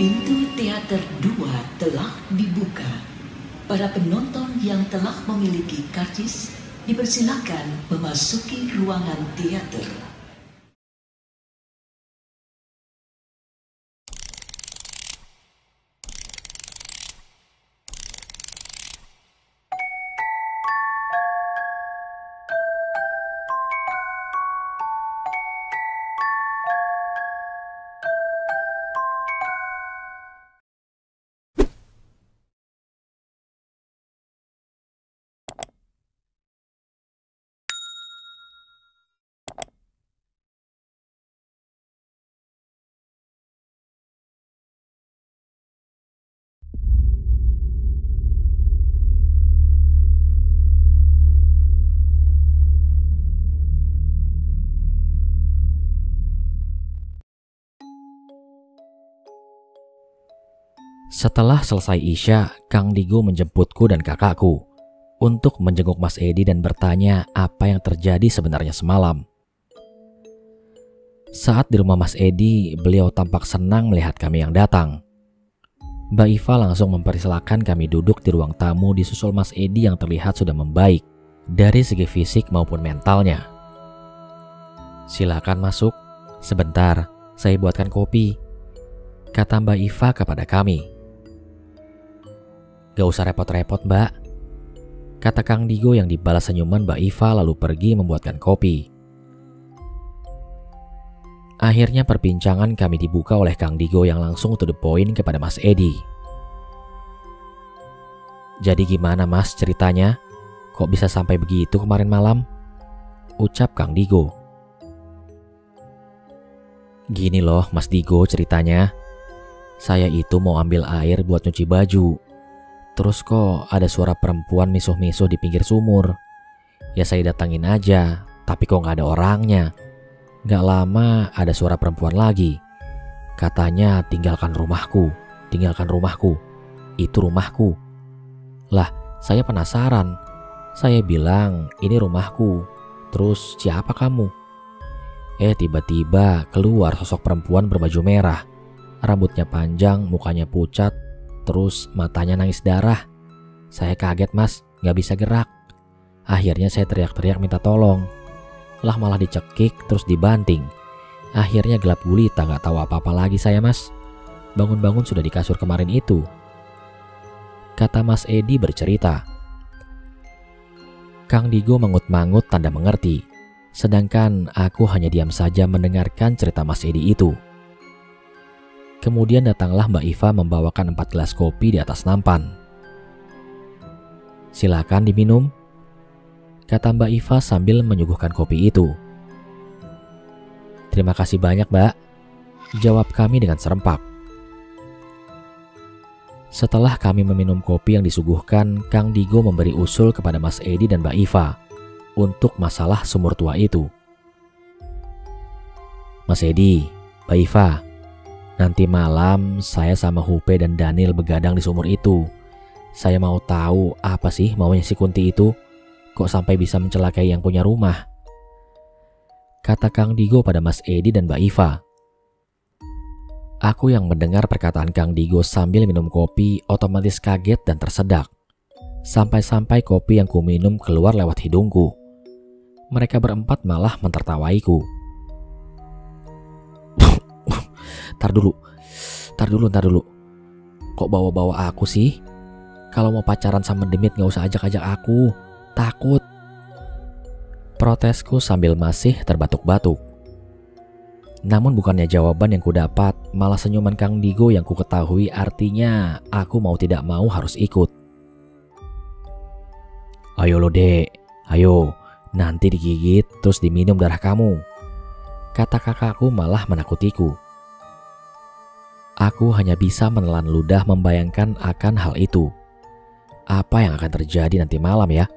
Pintu teater 2 telah dibuka. Para penonton yang telah memiliki karcis dipersilakan memasuki ruangan teater. Setelah selesai Isya, Kang Digo menjemputku dan kakakku untuk menjenguk Mas Edi dan bertanya apa yang terjadi sebenarnya semalam. Saat di rumah Mas Edi, beliau tampak senang melihat kami yang datang. Mbak Iva langsung mempersilahkan kami duduk di ruang tamu disusul Mas Edi yang terlihat sudah membaik dari segi fisik maupun mentalnya. "Silakan masuk, sebentar saya buatkan kopi," kata Mbak Iva kepada kami. "Gak usah repot-repot mbak," kata Kang Digo yang dibalas senyuman Mbak Iva lalu pergi membuatkan kopi. Akhirnya perbincangan kami dibuka oleh Kang Digo yang langsung to the point kepada Mas Edi. "Jadi gimana mas ceritanya? Kok bisa sampai begitu kemarin malam?" ucap Kang Digo. "Gini loh Mas Digo ceritanya. Saya itu mau ambil air buat nyuci baju. Terus kok ada suara perempuan misuh-misuh di pinggir sumur. Ya saya datangin aja, tapi kok gak ada orangnya. Gak lama ada suara perempuan lagi. Katanya tinggalkan rumahku, tinggalkan rumahku. Itu rumahku." Lah, saya penasaran. Saya bilang, "Ini rumahku. Terus siapa kamu?" Tiba-tiba keluar sosok perempuan berbaju merah. Rambutnya panjang, mukanya pucat, terus matanya nangis darah. Saya kaget mas, gak bisa gerak. Akhirnya saya teriak-teriak minta tolong. Lah malah dicekik terus dibanting. Akhirnya gelap gulita, gak tahu apa-apa lagi saya mas. Bangun-bangun sudah di kasur kemarin itu, kata Mas Edi bercerita. Kang Digo mangut-mangut tanda mengerti. Sedangkan aku hanya diam saja mendengarkan cerita Mas Edi itu. Kemudian datanglah Mbak Iva membawakan 4 gelas kopi di atas nampan. "Silakan diminum," kata Mbak Iva sambil menyuguhkan kopi itu. "Terima kasih banyak Mbak," jawab kami dengan serempak. Setelah kami meminum kopi yang disuguhkan, Kang Digo memberi usul kepada Mas Edi dan Mbak Iva untuk masalah sumur tua itu. "Mas Edi, Mbak Iva, nanti malam saya sama Hupe dan Daniel begadang di sumur itu. Saya mau tahu apa sih maunya si Kunti itu. Kok sampai bisa mencelakai yang punya rumah?" kata Kang Digo pada Mas Edi dan Mbak Iva. Aku yang mendengar perkataan Kang Digo sambil minum kopi otomatis kaget dan tersedak. Sampai-sampai kopi yang kuminum keluar lewat hidungku. Mereka berempat malah mentertawaiku. Tar dulu. Kok bawa-bawa aku sih? Kalau mau pacaran sama Demit gak usah ajak-ajak aku. Takut. Protesku sambil masih terbatuk-batuk. Namun bukannya jawaban yang kudapat, malah senyuman Kang Digo yang ku ketahui artinya aku mau tidak mau harus ikut. "Ayo lo dek, ayo. Nanti digigit terus diminum darah kamu," kata kakakku malah menakutiku. Aku hanya bisa menelan ludah membayangkan akan hal itu. Apa yang akan terjadi nanti malam ya?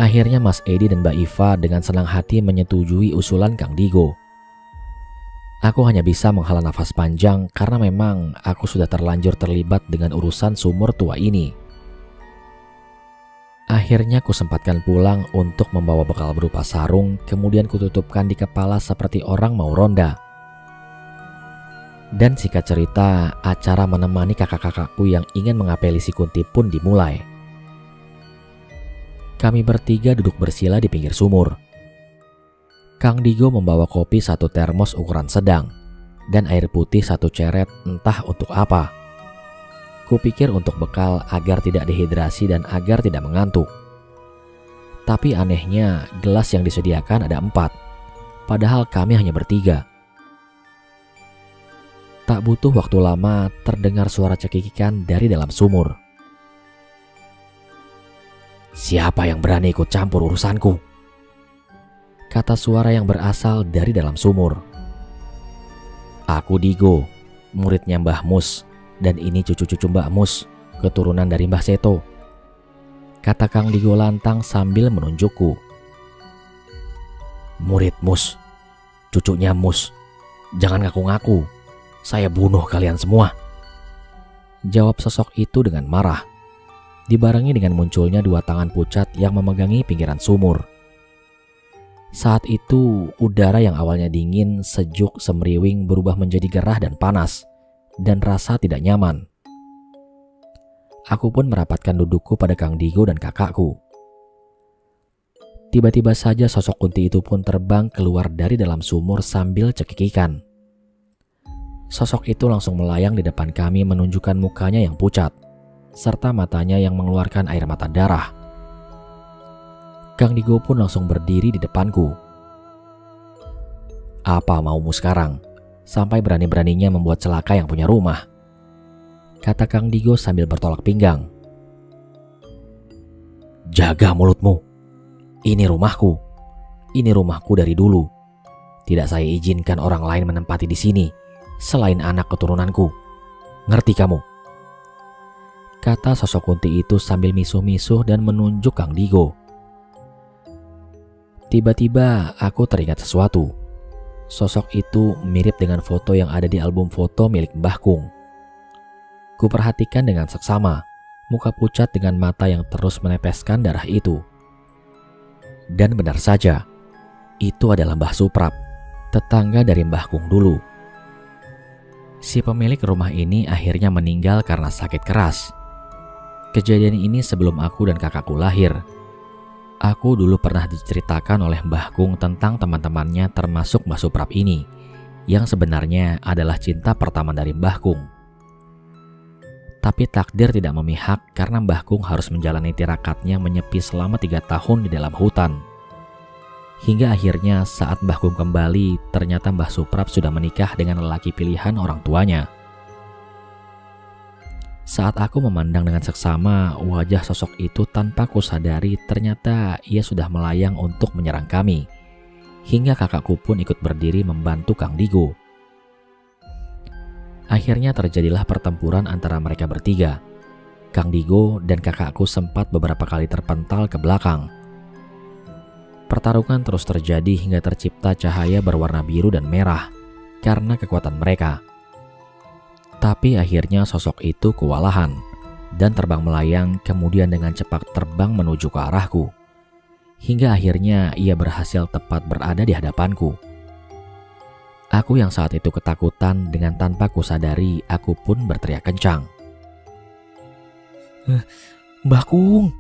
Akhirnya Mas Edi dan Mbak Iva dengan senang hati menyetujui usulan Kang Digo. Aku hanya bisa menghela nafas panjang karena memang aku sudah terlanjur terlibat dengan urusan sumur tua ini. Akhirnya kusempatkan pulang untuk membawa bekal berupa sarung, kemudian kututupkan di kepala seperti orang mau ronda. Dan singkat cerita, acara menemani kakak-kakakku yang ingin mengapeli si Kunti pun dimulai. Kami bertiga duduk bersila di pinggir sumur. Kang Digo membawa kopi 1 termos ukuran sedang dan air putih 1 ceret, entah untuk apa. Kupikir untuk bekal agar tidak dehidrasi dan agar tidak mengantuk. Tapi anehnya gelas yang disediakan ada 4, padahal kami hanya bertiga. Tak butuh waktu lama terdengar suara cekikikan dari dalam sumur. "Siapa yang berani ikut campur urusanku?" kata suara yang berasal dari dalam sumur. "Aku Digo, muridnya Mbah Mus, dan ini cucu-cucu Mbah Mus, keturunan dari Mbah Seto," kata Kang Digo lantang sambil menunjukku. "Murid Mus, cucunya Mus, jangan ngaku-ngaku. Saya bunuh kalian semua," jawab sosok itu dengan marah, dibarengi dengan munculnya 2 tangan pucat yang memegangi pinggiran sumur. Saat itu, udara yang awalnya dingin, sejuk, semriwing berubah menjadi gerah dan panas, dan rasa tidak nyaman. Aku pun merapatkan dudukku pada Kang Digo dan kakakku. Tiba-tiba saja sosok Kunti itu pun terbang keluar dari dalam sumur sambil cekikikan. Sosok itu langsung melayang di depan kami menunjukkan mukanya yang pucat, serta matanya yang mengeluarkan air mata darah. Kang Digo pun langsung berdiri di depanku. "Apa maumu sekarang? Sampai berani-beraninya membuat celaka yang punya rumah," kata Kang Digo sambil bertolak pinggang. "Jaga mulutmu. Ini rumahku. Ini rumahku dari dulu. Tidak saya izinkan orang lain menempati di sini selain anak keturunanku. Ngerti kamu?" kata sosok Kunti itu sambil misuh-misuh dan menunjuk Kang Digo. Tiba-tiba aku teringat sesuatu. Sosok itu mirip dengan foto yang ada di album foto milik Mbah Kung. Kuperhatikan dengan seksama, muka pucat dengan mata yang terus meneteskan darah itu. Dan benar saja, itu adalah Mbah Suprap, tetangga dari Mbah Kung dulu. Si pemilik rumah ini akhirnya meninggal karena sakit keras. Kejadian ini sebelum aku dan kakakku lahir. Aku dulu pernah diceritakan oleh Mbah Kung tentang teman-temannya termasuk Mbah Suprap ini, yang sebenarnya adalah cinta pertama dari Mbah Kung. Tapi takdir tidak memihak karena Mbah Kung harus menjalani tirakatnya menyepi selama 3 tahun di dalam hutan. Hingga akhirnya saat Mbah Kung kembali, ternyata Mbah Suprap sudah menikah dengan lelaki pilihan orang tuanya. Saat aku memandang dengan seksama wajah sosok itu tanpa kusadari ternyata ia sudah melayang untuk menyerang kami. Hingga kakakku pun ikut berdiri membantu Kang Digo. Akhirnya terjadilah pertempuran antara mereka bertiga. Kang Digo dan kakakku sempat beberapa kali terpental ke belakang. Pertarungan terus terjadi hingga tercipta cahaya berwarna biru dan merah karena kekuatan mereka. Tapi akhirnya sosok itu kewalahan dan terbang melayang kemudian dengan cepat terbang menuju ke arahku. Hingga akhirnya ia berhasil tepat berada di hadapanku. Aku yang saat itu ketakutan dengan tanpa kusadari aku pun berteriak kencang. "Mbah Kung!"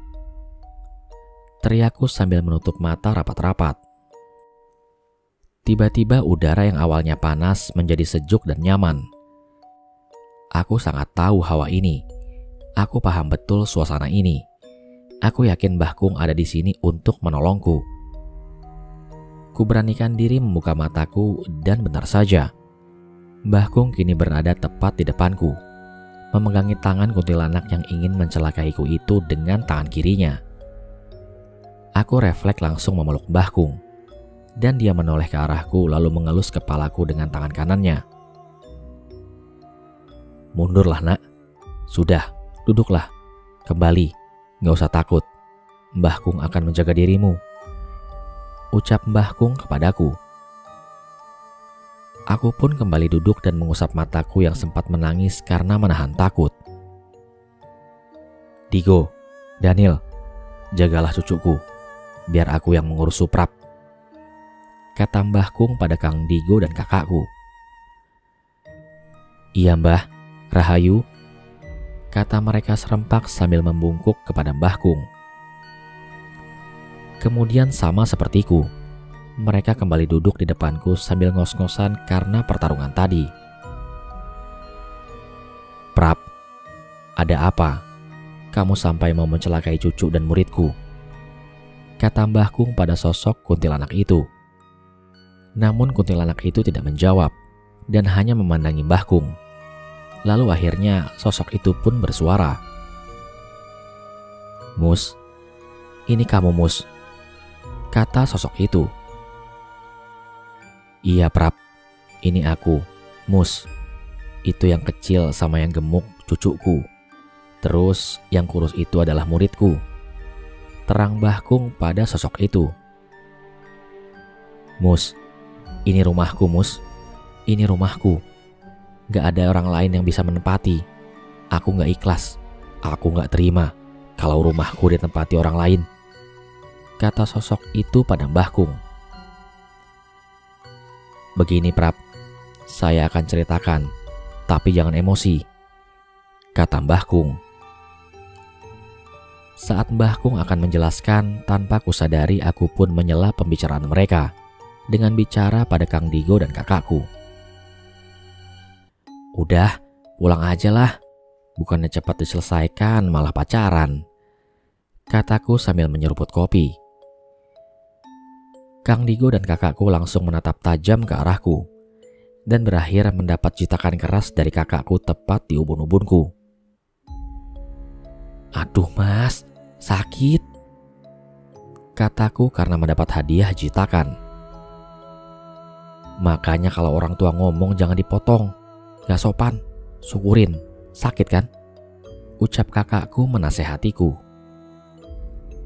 teriakku sambil menutup mata rapat-rapat. Tiba-tiba udara yang awalnya panas menjadi sejuk dan nyaman. Aku sangat tahu hawa ini. Aku paham betul suasana ini. Aku yakin Mbah Kung ada di sini untuk menolongku. Kuberanikan diri membuka mataku dan benar saja. Mbah Kung kini berada tepat di depanku, memegangi tangan kuntilanak yang ingin mencelakaiku itu dengan tangan kirinya. Aku refleks langsung memeluk Mbah Kung, dan dia menoleh ke arahku lalu mengelus kepalaku dengan tangan kanannya. "Mundurlah nak, sudah, duduklah, kembali, gak usah takut, Mbah Kung akan menjaga dirimu," ucap Mbah Kung kepadaku. Aku pun kembali duduk dan mengusap mataku yang sempat menangis karena menahan takut. "Digo, Daniel, jagalah cucuku, biar aku yang mengurus Suprap," kata Mbah Kung pada Kang Digo dan kakakku. Iya Mbah, Rahayu, kata mereka serempak sambil membungkuk kepada Mbah Kung. Kemudian sama sepertiku, mereka kembali duduk di depanku sambil ngos-ngosan karena pertarungan tadi. Prap, ada apa? Kamu sampai mau mencelakai cucu dan muridku, kata Mbah Kung pada sosok kuntilanak itu. Namun kuntilanak itu tidak menjawab dan hanya memandangi Mbah Kung. Lalu akhirnya sosok itu pun bersuara. Mus, ini kamu Mus, kata sosok itu. Iya Prap, ini aku, Mus. Itu yang kecil sama yang gemuk cucuku. Terus yang kurus itu adalah muridku, terang Mbah Kung pada sosok itu. Mus, ini rumahku Mus, ini rumahku. Gak ada orang lain yang bisa menempati. Aku gak ikhlas, aku gak terima kalau rumahku ditempati orang lain, kata sosok itu pada Mbah Kung. Begini Prap, saya akan ceritakan, tapi jangan emosi, kata Mbah Kung. Saat Mbah Kung akan menjelaskan, tanpa kusadari aku pun menyela pembicaraan mereka dengan bicara pada Kang Digo dan kakakku. Udah, pulang aja lah. Bukannya cepat diselesaikan, malah pacaran, kataku sambil menyeruput kopi. Kang Digo dan kakakku langsung menatap tajam ke arahku dan berakhir mendapat citakan keras dari kakakku tepat di ubun-ubunku. Aduh mas, sakit, kataku karena mendapat hadiah citakan. Makanya kalau orang tua ngomong jangan dipotong, gak sopan, syukurin, sakit kan? Ucap kakakku menasehatiku.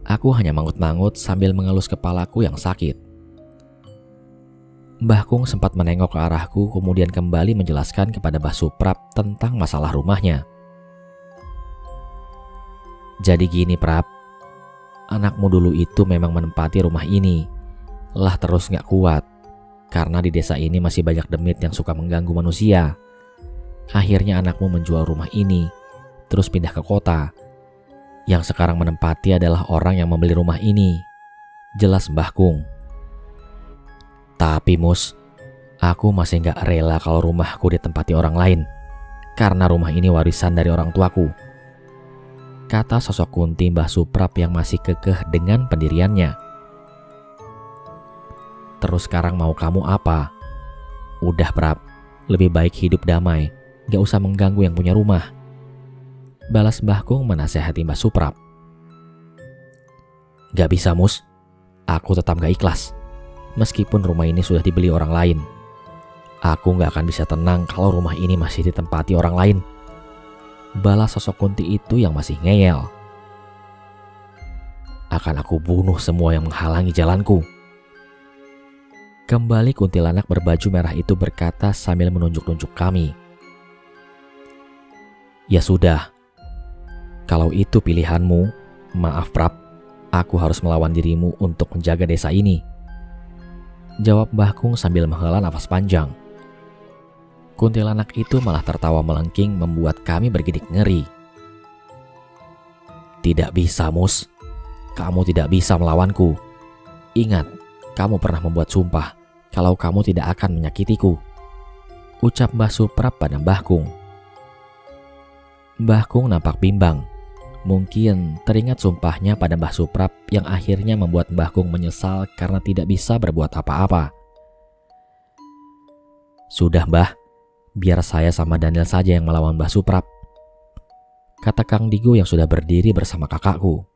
Aku hanya mangut-mangut sambil mengelus kepalaku yang sakit. Mbah Kung sempat menengok ke arahku kemudian kembali menjelaskan kepada Mbah Suprap tentang masalah rumahnya. Jadi gini Prap, anakmu dulu itu memang menempati rumah ini, lah terus gak kuat. Karena di desa ini masih banyak demit yang suka mengganggu manusia. Akhirnya anakmu menjual rumah ini, terus pindah ke kota. Yang sekarang menempati adalah orang yang membeli rumah ini, jelas Mbah Kung. Tapi Mus, aku masih gak rela kalau rumahku ditempati orang lain, karena rumah ini warisan dari orang tuaku, kata sosok Kunti Mbah Suprap yang masih kekeh dengan pendiriannya. Terus sekarang mau kamu apa? Udah Prap, lebih baik hidup damai, gak usah mengganggu yang punya rumah, balas Mbah Kung menasehati Mbah Suprap. Gak bisa Mus, aku tetap gak ikhlas. Meskipun rumah ini sudah dibeli orang lain, aku gak akan bisa tenang kalau rumah ini masih ditempati orang lain, balas sosok Kunti itu yang masih ngeyel. Akan aku bunuh semua yang menghalangi jalanku, kembali kuntilanak berbaju merah itu berkata sambil menunjuk-nunjuk kami. Ya sudah, kalau itu pilihanmu, maaf Prap, aku harus melawan dirimu untuk menjaga desa ini, jawab Mbah Kung sambil menghela nafas panjang. Kuntilanak itu malah tertawa melengking membuat kami bergidik ngeri. Tidak bisa Mus, kamu tidak bisa melawanku. Ingat, kamu pernah membuat sumpah kalau kamu tidak akan menyakitiku, ucap Mbah Suprap pada Mbah Kung. Mbah Kung nampak bimbang. Mungkin teringat sumpahnya pada Mbah Suprap yang akhirnya membuat Mbah Kung menyesal karena tidak bisa berbuat apa-apa. Sudah Mbah, biar saya sama Daniel saja yang melawan Mbah Suprap, kata Kang Digo yang sudah berdiri bersama kakakku.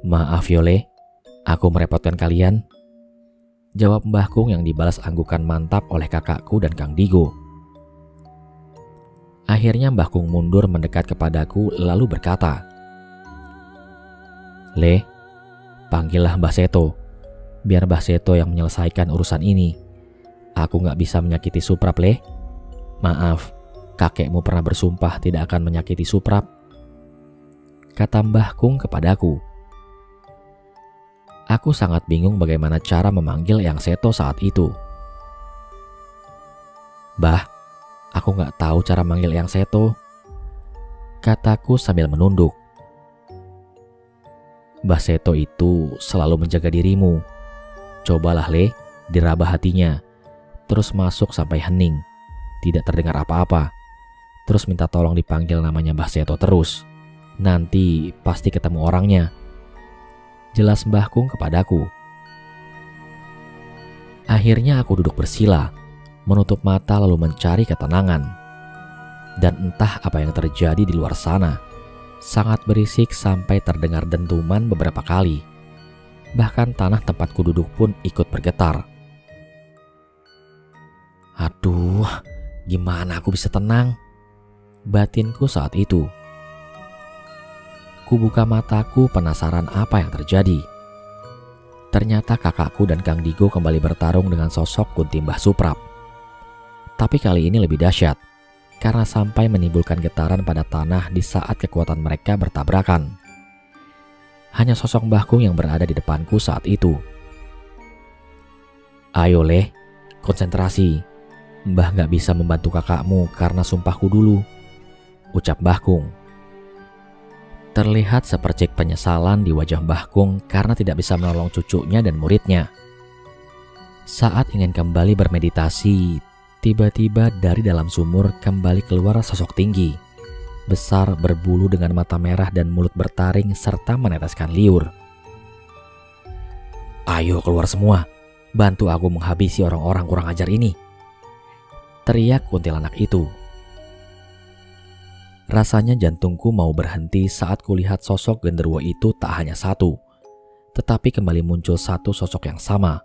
Maaf Yole, aku merepotkan kalian, jawab Mbah Kung yang dibalas anggukan mantap oleh kakakku dan Kang Digo. Akhirnya Mbah Kung mundur mendekat kepadaku lalu berkata, Le, panggillah Mbah Seto, biar Mbah Seto yang menyelesaikan urusan ini. Aku gak bisa menyakiti Suprap, Le. Maaf, kakekmu pernah bersumpah tidak akan menyakiti Suprap, kata Mbah Kung kepadaku. Aku sangat bingung bagaimana cara memanggil Yang Seto saat itu. Bah, Aku nggak tahu cara manggil Eyang Seto, kataku sambil menunduk. Mbah Seto itu selalu menjaga dirimu. Cobalah Le, diraba hatinya. Terus masuk sampai hening. Tidak terdengar apa-apa. Terus minta tolong dipanggil namanya Mbah Seto terus. Nanti pasti ketemu orangnya. Jelas Mbah Kung kepadaku. Akhirnya aku duduk bersila, menutup mata lalu mencari ketenangan. Dan entah apa yang terjadi di luar sana. Sangat berisik sampai terdengar dentuman beberapa kali. Bahkan tanah tempatku duduk pun ikut bergetar. Aduh, gimana aku bisa tenang? Batinku saat itu. Kubuka mataku penasaran apa yang terjadi. Ternyata kakakku dan Kang Digo kembali bertarung dengan sosok Kunti Mbah Suprap. Tapi kali ini lebih dahsyat, karena sampai menimbulkan getaran pada tanah di saat kekuatan mereka bertabrakan. Hanya sosok Mbah Kung yang berada di depanku saat itu. Ayo Le, konsentrasi. Mbah gak bisa membantu kakakmu karena sumpahku dulu, ucap Mbah Kung. Terlihat sepercik penyesalan di wajah Mbah Kung karena tidak bisa menolong cucunya dan muridnya. Saat ingin kembali bermeditasi, tiba-tiba dari dalam sumur kembali keluar sosok tinggi, besar, berbulu dengan mata merah dan mulut bertaring serta meneteskan liur. Ayo keluar semua, bantu aku menghabisi orang-orang kurang ajar ini, teriak kuntilanak itu. Rasanya jantungku mau berhenti saat kulihat sosok genderuwo itu tak hanya satu, tetapi kembali muncul satu sosok yang sama.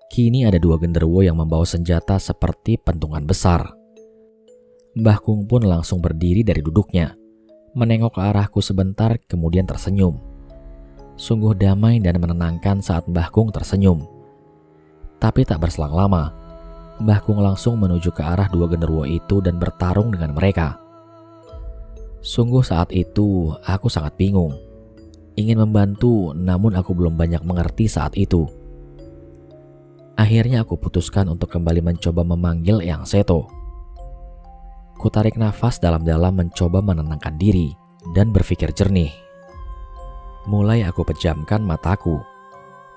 Kini ada dua genderuwo yang membawa senjata seperti pentungan besar. Mbah Kung pun langsung berdiri dari duduknya, menengok ke arahku sebentar kemudian tersenyum. Sungguh damai dan menenangkan saat Mbah Kung tersenyum. Tapi tak berselang lama, Mbah Kung langsung menuju ke arah dua genderuwo itu dan bertarung dengan mereka. Sungguh saat itu aku sangat bingung. Ingin membantu namun aku belum banyak mengerti saat itu. Akhirnya aku putuskan untuk kembali mencoba memanggil Eyang Seto. Kutarik nafas dalam-dalam mencoba menenangkan diri dan berpikir jernih. Mulai aku pejamkan mataku.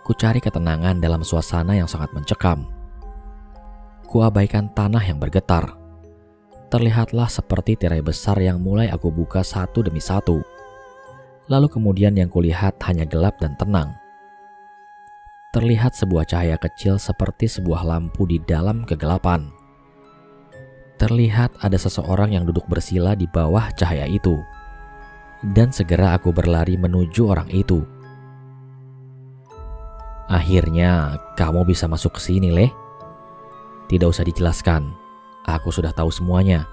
Kucari ketenangan dalam suasana yang sangat mencekam. Kuabaikan tanah yang bergetar. Terlihatlah seperti tirai besar yang mulai aku buka satu demi satu. Lalu kemudian yang kulihat hanya gelap dan tenang. Terlihat sebuah cahaya kecil seperti sebuah lampu di dalam kegelapan. Terlihat ada seseorang yang duduk bersila di bawah cahaya itu. Dan segera aku berlari menuju orang itu. Akhirnya kamu bisa masuk ke sini, Le. Tidak usah dijelaskan. Aku sudah tahu semuanya.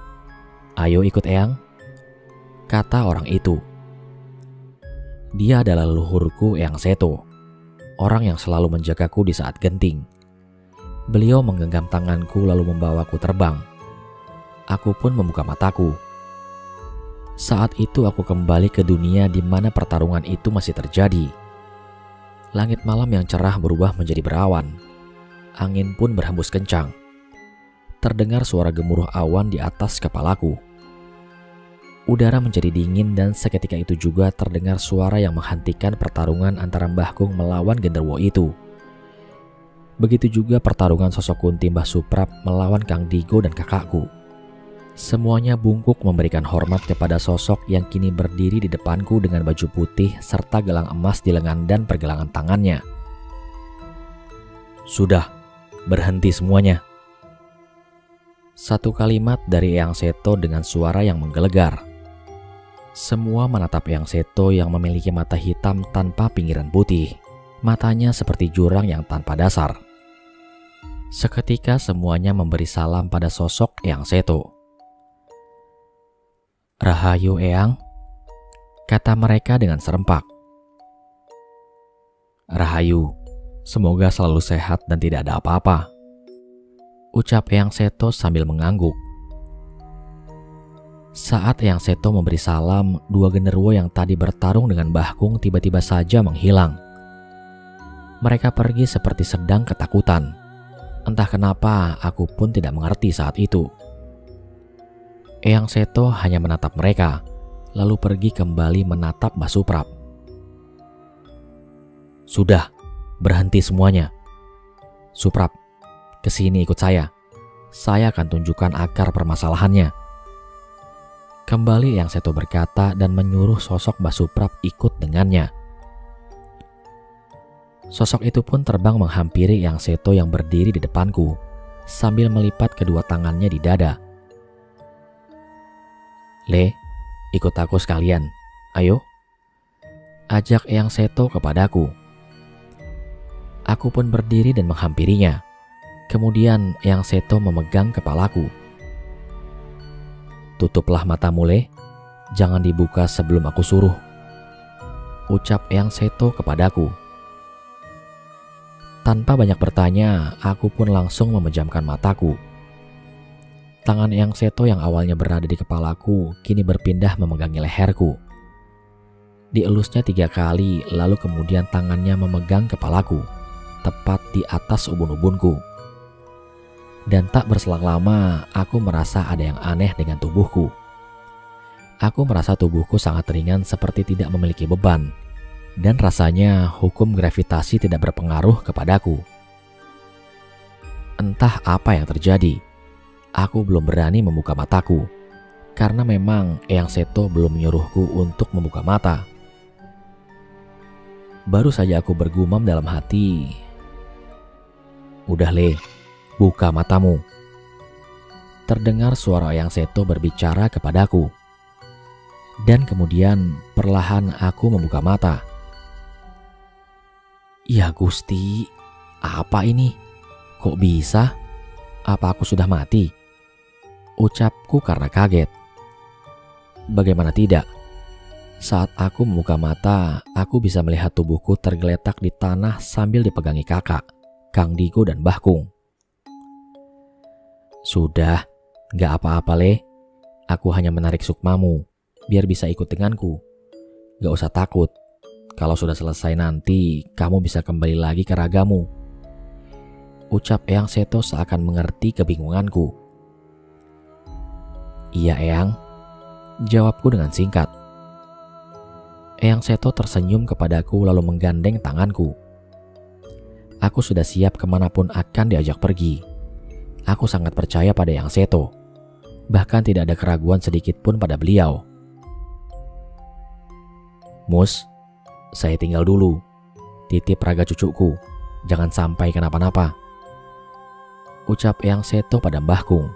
Ayo ikut Eyang, kata orang itu. Dia adalah leluhurku Eyang Seto, orang yang selalu menjagaku di saat genting. Beliau menggenggam tanganku lalu membawaku terbang. Aku pun membuka mataku. Saat itu aku kembali ke dunia di mana pertarungan itu masih terjadi. Langit malam yang cerah berubah menjadi berawan. Angin pun berhembus kencang. Terdengar suara gemuruh awan di atas kepalaku. Udara menjadi dingin dan seketika itu juga terdengar suara yang menghentikan pertarungan antara Mbah Kung melawan genderuwo itu. Begitu juga pertarungan sosok Kunti Mbah Suprap melawan Kang Digo dan kakakku. Semuanya bungkuk memberikan hormat kepada sosok yang kini berdiri di depanku dengan baju putih serta gelang emas di lengan dan pergelangan tangannya. Sudah, berhenti semuanya. Satu kalimat dari Eyang Seto dengan suara yang menggelegar. Semua menatap Eyang Seto yang memiliki mata hitam tanpa pinggiran putih. Matanya seperti jurang yang tanpa dasar. Seketika semuanya memberi salam pada sosok Eyang Seto. Rahayu Eyang, kata mereka dengan serempak. Rahayu, semoga selalu sehat dan tidak ada apa-apa, ucap Eyang Seto sambil mengangguk. Saat Eyang Seto memberi salam, dua genderuwo yang tadi bertarung dengan Mbah Kung tiba-tiba saja menghilang. Mereka pergi seperti sedang ketakutan. Entah kenapa aku pun tidak mengerti saat itu. Eyang Seto hanya menatap mereka, lalu pergi kembali menatap Mbah Suprap. "Sudah, berhenti semuanya. Suprap, kesini ikut saya. Saya akan tunjukkan akar permasalahannya." Kembali Eyang Seto berkata dan menyuruh sosok Mbah Suprap ikut dengannya. Sosok itu pun terbang menghampiri Eyang Seto yang berdiri di depanku, sambil melipat kedua tangannya di dada. "Le, ikut aku sekalian, ayo," ajak Eyang Seto kepadaku. Aku pun berdiri dan menghampirinya. Kemudian Eyang Seto memegang kepalaku. "Tutuplah matamu, Le. Jangan dibuka sebelum aku suruh," ucap Eyang Seto kepadaku. Tanpa banyak bertanya, aku pun langsung memejamkan mataku. Tangan Eyang Seto yang awalnya berada di kepalaku kini berpindah memegangi leherku. Dielusnya 3 kali, lalu kemudian tangannya memegang kepalaku, tepat di atas ubun-ubunku. Dan tak berselang lama, aku merasa ada yang aneh dengan tubuhku. Aku merasa tubuhku sangat ringan seperti tidak memiliki beban, dan rasanya hukum gravitasi tidak berpengaruh kepadaku. Entah apa yang terjadi, aku belum berani membuka mataku, karena memang Eyang Seto belum menyuruhku untuk membuka mata. Baru saja aku bergumam dalam hati, "Udah, Le, buka matamu." Terdengar suara Eyang Seto berbicara kepadaku. Dan kemudian perlahan aku membuka mata. "Ya Gusti, apa ini? Kok bisa? Apa aku sudah mati?" ucapku karena kaget. Bagaimana tidak? Saat aku membuka mata, aku bisa melihat tubuhku tergeletak di tanah sambil dipegangi kakak, Kang Digo dan Mbah Kung. "Sudah, gak apa-apa, Le. Aku hanya menarik sukmamu, biar bisa ikut denganku. Gak usah takut. Kalau sudah selesai nanti, kamu bisa kembali lagi ke ragamu," ucap Eyang Seto seakan mengerti kebingunganku. "Iya, Eyang," jawabku dengan singkat. Eyang Seto tersenyum kepadaku lalu menggandeng tanganku. Aku sudah siap kemanapun akan diajak pergi. Aku sangat percaya pada Eyang Seto. Bahkan tidak ada keraguan sedikit pun pada beliau. "Mus, saya tinggal dulu. Titip raga cucuku. Jangan sampai kenapa-napa," ucap Eyang Seto pada Mbah Kung.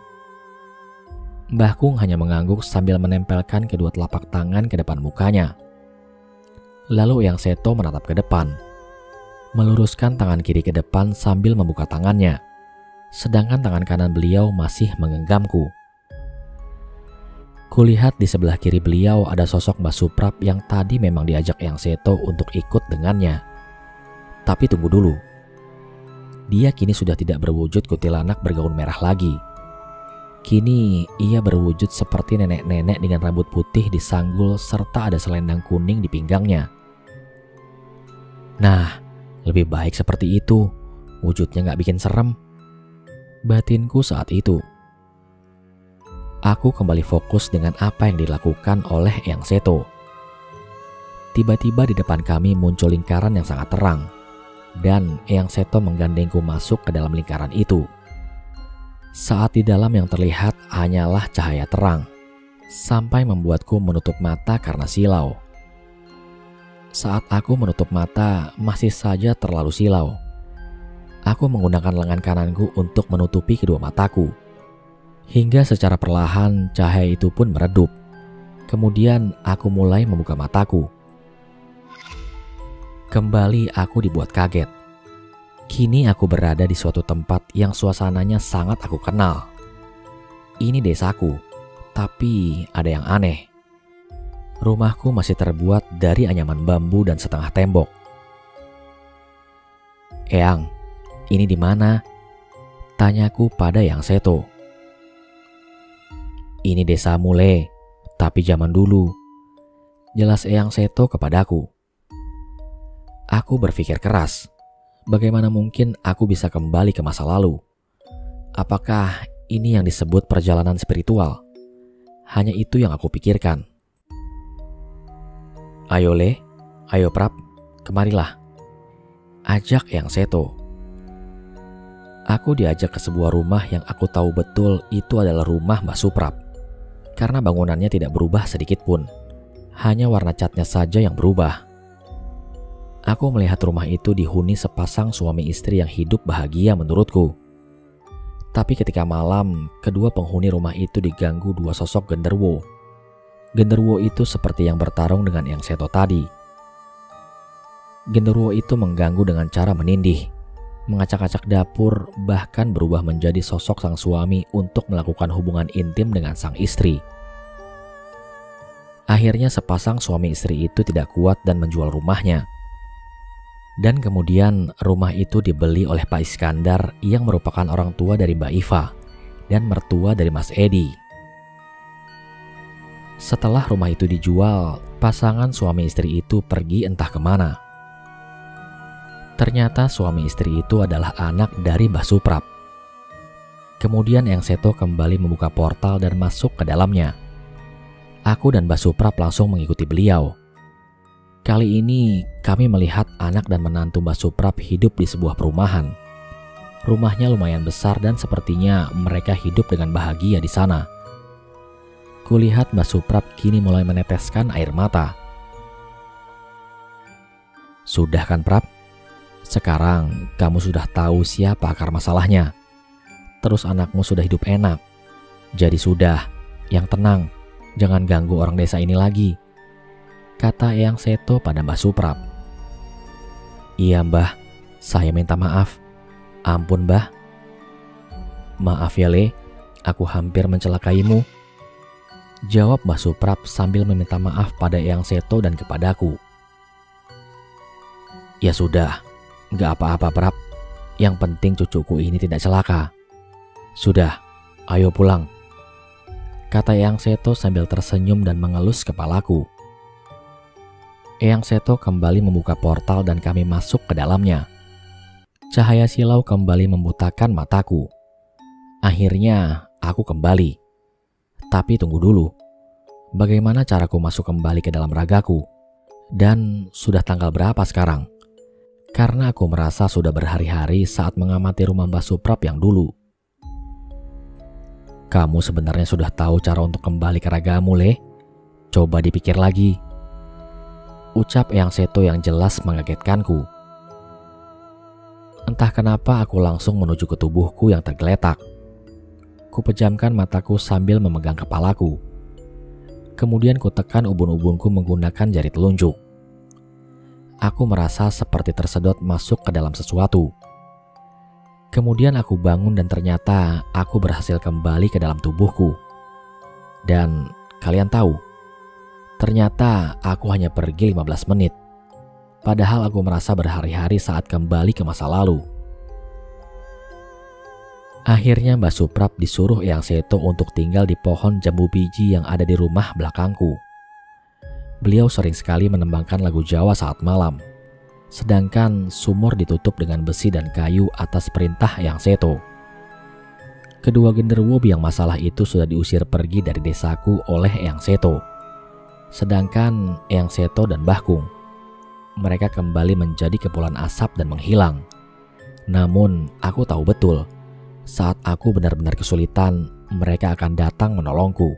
Mbah Kung hanya mengangguk sambil menempelkan kedua telapak tangan ke depan mukanya. Lalu Eyang Seto menatap ke depan, meluruskan tangan kiri ke depan sambil membuka tangannya, sedangkan tangan kanan beliau masih menggenggamku. Kulihat di sebelah kiri beliau ada sosok Mbah Suprap yang tadi memang diajak Eyang Seto untuk ikut dengannya. Tapi tunggu dulu. Dia kini sudah tidak berwujud kuntilanak bergaun merah lagi. Kini ia berwujud seperti nenek-nenek dengan rambut putih di sanggul serta ada selendang kuning di pinggangnya. Nah, lebih baik seperti itu. Wujudnya gak bikin serem, batinku saat itu. Aku kembali fokus dengan apa yang dilakukan oleh Eyang Seto. Tiba-tiba di depan kami muncul lingkaran yang sangat terang, dan Eyang Seto menggandengku masuk ke dalam lingkaran itu. Saat di dalam yang terlihat hanyalah cahaya terang, sampai membuatku menutup mata karena silau. Saat aku menutup mata, masih saja terlalu silau. Aku menggunakan lengan kananku untuk menutupi kedua mataku. Hingga secara perlahan cahaya itu pun meredup. Kemudian aku mulai membuka mataku. Kembali aku dibuat kaget. Kini aku berada di suatu tempat yang suasananya sangat aku kenal. Ini desaku, tapi ada yang aneh. Rumahku masih terbuat dari anyaman bambu dan setengah tembok. "Eyang, ini di mana?" tanyaku pada Eyang Seto. "Ini desamu, Le, tapi zaman dulu," jelas Eyang Seto kepadaku. Aku berpikir keras. Bagaimana mungkin aku bisa kembali ke masa lalu? Apakah ini yang disebut perjalanan spiritual? Hanya itu yang aku pikirkan. "Ayo Le, ayo Prap, kemarilah," ajak Eyang Seto. Aku diajak ke sebuah rumah yang aku tahu betul itu adalah rumah Mbah Suprap. Karena bangunannya tidak berubah sedikit pun. Hanya warna catnya saja yang berubah. Aku melihat rumah itu dihuni sepasang suami istri yang hidup bahagia menurutku. Tapi ketika malam, kedua penghuni rumah itu diganggu dua sosok genderuwo. Genderuwo itu seperti yang bertarung dengan Eyang Seto tadi. Genderuwo itu mengganggu dengan cara menindih, mengacak-acak dapur, bahkan berubah menjadi sosok sang suami untuk melakukan hubungan intim dengan sang istri. Akhirnya sepasang suami istri itu tidak kuat dan menjual rumahnya. Dan kemudian rumah itu dibeli oleh Pak Iskandar yang merupakan orang tua dari Mbak Iva dan mertua dari Mas Edi. Setelah rumah itu dijual, pasangan suami istri itu pergi entah kemana. Ternyata suami istri itu adalah anak dari Mbah Suprap. Kemudian Eyang Seto kembali membuka portal dan masuk ke dalamnya. Aku dan Mbah Suprap langsung mengikuti beliau. Kali ini kami melihat anak dan menantu Mbah Suprap hidup di sebuah perumahan. Rumahnya lumayan besar dan sepertinya mereka hidup dengan bahagia di sana. Kulihat Mbah Suprap kini mulai meneteskan air mata. "Sudah kan Prap? Sekarang kamu sudah tahu siapa akar masalahnya. Terus anakmu sudah hidup enak. Jadi sudah, yang tenang, jangan ganggu orang desa ini lagi," kata Eyang Seto pada Mbah Suprap. "Iya Mbah, saya minta maaf. Ampun Mbah." "Maaf ya Le, aku hampir mencelakaimu," jawab Mbah Suprap sambil meminta maaf pada Eyang Seto dan kepadaku. "Ya sudah, gak apa-apa Prap. Yang penting cucuku ini tidak celaka. Sudah, ayo pulang," kata Eyang Seto sambil tersenyum dan mengelus kepalaku. Eyang Seto kembali membuka portal dan kami masuk ke dalamnya. Cahaya silau kembali membutakan mataku. Akhirnya aku kembali. Tapi tunggu dulu. Bagaimana caraku masuk kembali ke dalam ragaku? Dan sudah tanggal berapa sekarang? Karena aku merasa sudah berhari-hari saat mengamati rumah Mbah Suprap yang dulu. "Kamu sebenarnya sudah tahu cara untuk kembali ke ragamu, Le? Coba dipikir lagi," ucap Eyang Seto yang jelas mengagetkanku. Entah kenapa aku langsung menuju ke tubuhku yang tergeletak. Kupejamkan mataku sambil memegang kepalaku. Kemudian kutekan ubun-ubunku menggunakan jari telunjuk. Aku merasa seperti tersedot masuk ke dalam sesuatu. Kemudian aku bangun dan ternyata aku berhasil kembali ke dalam tubuhku. Dan kalian tahu, ternyata aku hanya pergi 15 menit. Padahal aku merasa berhari-hari saat kembali ke masa lalu. Akhirnya Mbah Suprap disuruh Eyang Seto untuk tinggal di pohon jambu biji yang ada di rumah belakangku. Beliau sering sekali menembangkan lagu Jawa saat malam. Sedangkan sumur ditutup dengan besi dan kayu atas perintah Eyang Seto. Kedua genderuwo biang masalah itu sudah diusir pergi dari desaku oleh Eyang Seto. Sedangkan Eyang Seto dan Mbah Kung, mereka kembali menjadi kepulan asap dan menghilang. Namun aku tahu betul, saat aku benar-benar kesulitan, mereka akan datang menolongku.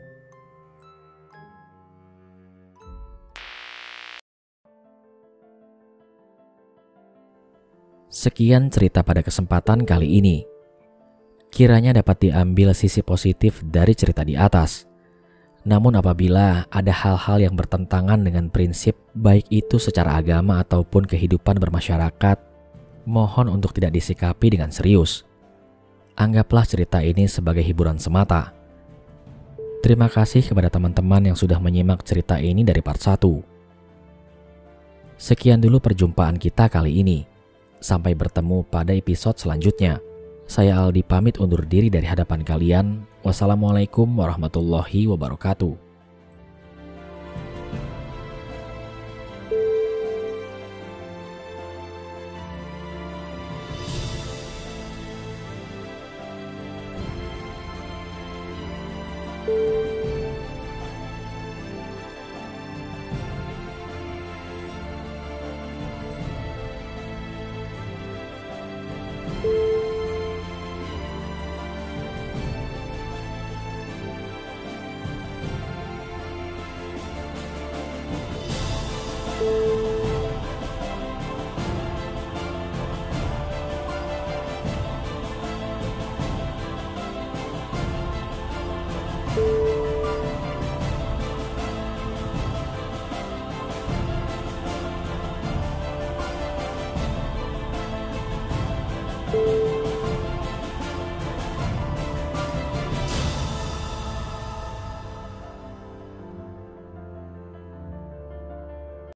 Sekian cerita pada kesempatan kali ini. Kiranya dapat diambil sisi positif dari cerita di atas. Namun apabila ada hal-hal yang bertentangan dengan prinsip, baik itu secara agama ataupun kehidupan bermasyarakat, mohon untuk tidak disikapi dengan serius. Anggaplah cerita ini sebagai hiburan semata. Terima kasih kepada teman-teman yang sudah menyimak cerita ini dari part 1. Sekian dulu perjumpaan kita kali ini. Sampai bertemu pada episode selanjutnya. Saya Aldi pamit undur diri dari hadapan kalian. Wassalamualaikum warahmatullahi wabarakatuh.